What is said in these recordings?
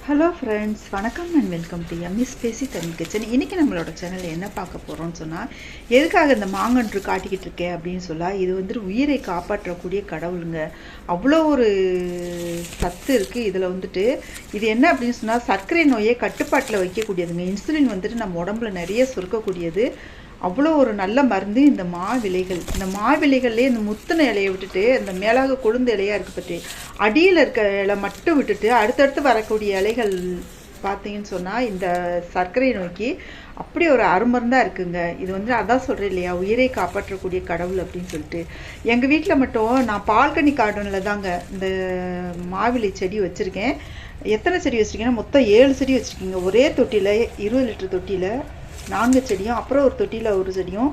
Hello friends, வணக்கம் and welcome to EMIS Spacey Tamil kitchen. இன்றைக்கி நம்மளோட சேனலில் என்ன பார்க்க போகிறோம்னு சொன்னால், எதுக்காக இந்த மாங்கன்று காட்டிக்கிட்டு இருக்கேன் அப்படின்னு சொன்னால், இது வந்துட்டு உயிரை காப்பாற்றக்கூடிய கடவுளுங்க. அவ்வளோ ஒரு சத்து இருக்குது இதில் வந்துட்டு. இது என்ன அப்படின்னு சொன்னால், சர்க்கரை நோயை கட்டுப்பாட்டில் வைக்கக்கூடியதுங்க. இன்சுலின் வந்துட்டு நம்ம உடம்புல நிறைய சுரக்கக்கூடியது. அவ்வளோ ஒரு நல்ல மருந்து இந்த மாவிலைகள். இந்த மாவிலைகள்லேயே இந்த முத்தின இலையை விட்டுட்டு, இந்த மேலாக கொழுந்து இலையாக இருக்குது பற்றி அடியில் இருக்க இலை மட்டும் விட்டுட்டு அடுத்தடுத்து வரக்கூடிய இலைகள் பார்த்தீங்கன்னு சொன்னால், இந்த சர்க்கரை நோய்க்கு அப்படி ஒரு அருமருந்தாக இருக்குங்க. இது வந்து அதான் சொல்கிறேன் இல்லையா, உயிரை காப்பாற்றக்கூடிய கடவுள் அப்படின்னு சொல்லிட்டு. எங்கள் வீட்டில் மட்டும் நான் பால்கனி கார்டனில் தாங்க இந்த மாவிலை செடி வச்சுருக்கேன். எத்தனை செடி வச்சுருக்கேன்னா, மொத்தம் 7 செடி வச்சுருக்கீங்க. ஒரே தொட்டியில் 20 லிட்டர் தொட்டியில் 4 செடியும், அப்புறம் ஒரு தொட்டியில் ஒரு செடியும்,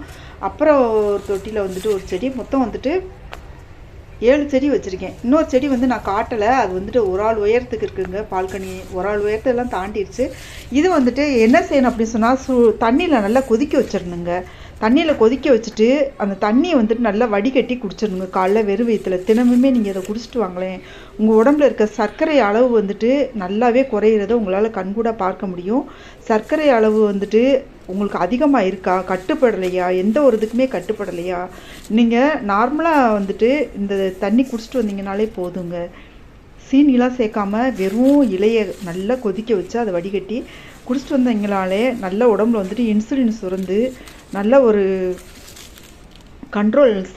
அப்புறம் ஒரு தொட்டியில் வந்துட்டு ஒரு செடி, மொத்தம் வந்துட்டு 7 செடி வச்சுருக்கேன். இன்னொரு செடி வந்து நான் காட்டலை, அது வந்துட்டு ஒரு ஆள் உயரத்துக்கு இருக்குங்க. பால்கனி ஒரு ஆள் உயரத்தெல்லாம் தாண்டிடுச்சு. இது வந்துட்டு என்ன செய்யணும் அப்படின்னு சொன்னால், தண்ணியில் நல்லா கொதிக்க வச்சிடணுங்க. தண்ணியில் கொதிக்க வச்சுட்டு அந்த தண்ணியை வந்துட்டு நல்லா வடிகட்டி குடிச்சிடணுங்க. காலைல வெறும் வயிற்றில் தினமுமே நீங்கள் இதை குடிச்சிட்டு வாங்களேன், உங்கள் உடம்புல இருக்க சர்க்கரை அளவு வந்துட்டு நல்லாவே குறையிறத உங்களால் கண்கூட பார்க்க முடியும். சர்க்கரை அளவு வந்துட்டு உங்களுக்கு அதிகமாக இருக்கா, கட்டுப்படலையா, எந்த ஒரு இதுக்குமே கட்டுப்படலையா, நீங்கள் நார்மலாக வந்துட்டு இந்த தண்ணி குடிச்சிட்டு வந்தீங்கனாலே போதுங்க. சீனிலாம் சேர்க்காம வெறும் இலையை நல்லா கொதிக்க வச்சு அதை வடிகட்டி குடிச்சிட்டு வந்தீங்கனாலே நல்ல உடம்புல வந்துட்டு இன்சுலின் சுரந்து நல்ல ஒரு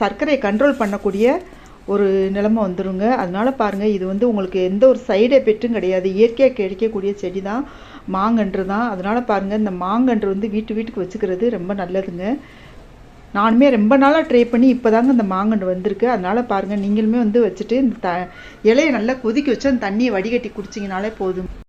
சர்க்கரையை கண்ட்ரோல் பண்ணக்கூடிய ஒரு நிலைமை வந்துடுங்க. அதனால் பாருங்கள், இது வந்து உங்களுக்கு எந்த ஒரு சைடு எஃபெக்ட்டும் கிடையாது. இயற்கையாக கிடைக்கக்கூடிய செடி தான் மாங்கன்று தான். அதனால் பாருங்கள், இந்த மாங்கன்று வந்து வீட்டுக்கு வச்சுக்கிறது ரொம்ப நல்லதுங்க. நானுமே ரொம்ப நாளாக ட்ரை பண்ணி இப்போ தாங்க இந்த மாங்கன்று வந்திருக்கு. அதனால் பாருங்கள், நீங்களுமே வந்து வச்சுட்டு இந்த இலையை நல்லா கொதிக்க வச்சு அந்த தண்ணியை வடிகட்டி குடிச்சிங்கனாலே போதும்.